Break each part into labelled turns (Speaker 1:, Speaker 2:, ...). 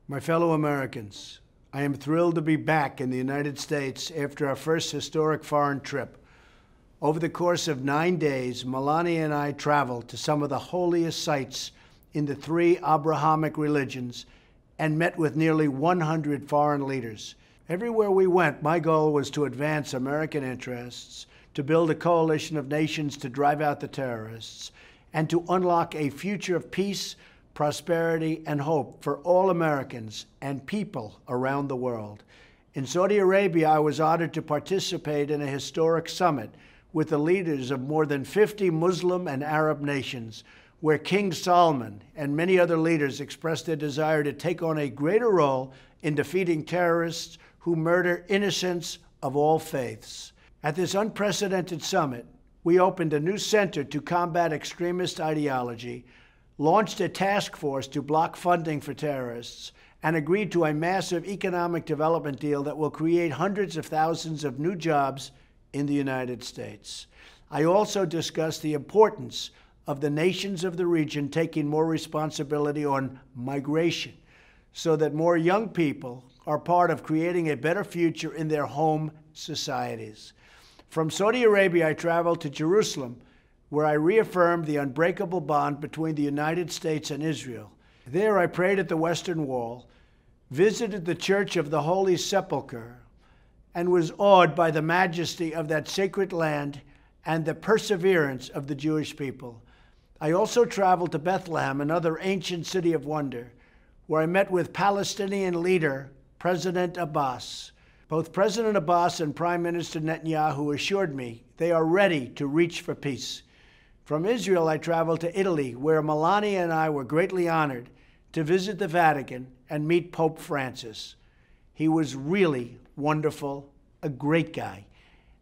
Speaker 1: My fellow Americans, I am thrilled to be back in the United States after our first historic foreign trip. Over the course of 9 days, Melania and I traveled to some of the holiest sites in the 3 Abrahamic religions and met with nearly 100 foreign leaders. Everywhere we went, my goal was to advance American interests, to build a coalition of nations to drive out the terrorists, and to unlock a future of peace, prosperity, and hope for all Americans and people around the world. In Saudi Arabia, I was honored to participate in a historic summit with the leaders of more than 50 Muslim and Arab nations, where King Salman and many other leaders expressed their desire to take on a greater role in defeating terrorists who murder innocents of all faiths. At this unprecedented summit, we opened a new center to combat extremist ideology, launched a task force to block funding for terrorists, and agreed to a massive economic development deal that will create hundreds of thousands of new jobs in the United States. I also discussed the importance of the nations of the region taking more responsibility on migration so that more young people are part of creating a better future in their home societies. From Saudi Arabia, I traveled to Jerusalem, where I reaffirmed the unbreakable bond between the United States and Israel. There, I prayed at the Western Wall, visited the Church of the Holy Sepulchre, and was awed by the majesty of that sacred land and the perseverance of the Jewish people. I also traveled to Bethlehem, another ancient city of wonder, where I met with Palestinian leader President Abbas. Both President Abbas and Prime Minister Netanyahu assured me they are ready to reach for peace. From Israel, I traveled to Italy, where Melania and I were greatly honored to visit the Vatican and meet Pope Francis. He was really wonderful, a great guy.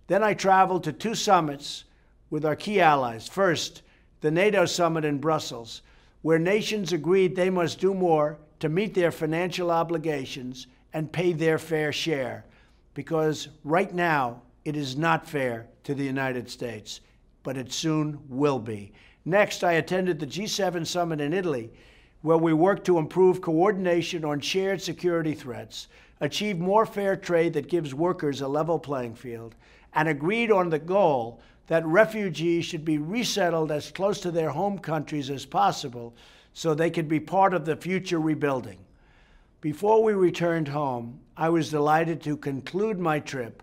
Speaker 1: Then I traveled to 2 summits with our key allies. First, the NATO summit in Brussels, where nations agreed they must do more to meet their financial obligations and pay their fair share, because right now it is not fair to the United States, but it soon will be. Next, I attended the G7 summit in Italy, where we worked to improve coordination on shared security threats, achieve more fair trade that gives workers a level playing field, and agreed on the goal that refugees should be resettled as close to their home countries as possible so they could be part of the future rebuilding. Before we returned home, I was delighted to conclude my trip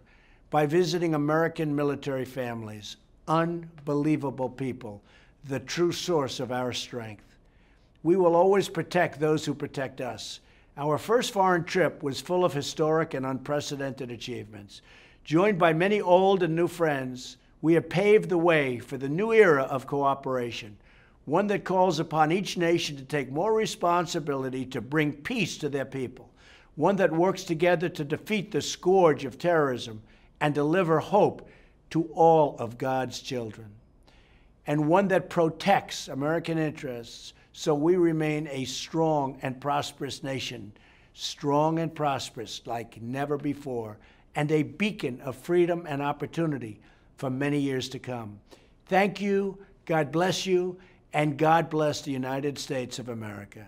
Speaker 1: by visiting American military families. Unbelievable people, the true source of our strength. We will always protect those who protect us. Our first foreign trip was full of historic and unprecedented achievements. Joined by many old and new friends, we have paved the way for the new era of cooperation, one that calls upon each nation to take more responsibility to bring peace to their people, one that works together to defeat the scourge of terrorism and deliver hope to all of God's children, and one that protects American interests so we remain a strong and prosperous nation, strong and prosperous like never before, and a beacon of freedom and opportunity for many years to come. Thank you, God bless you, and God bless the United States of America.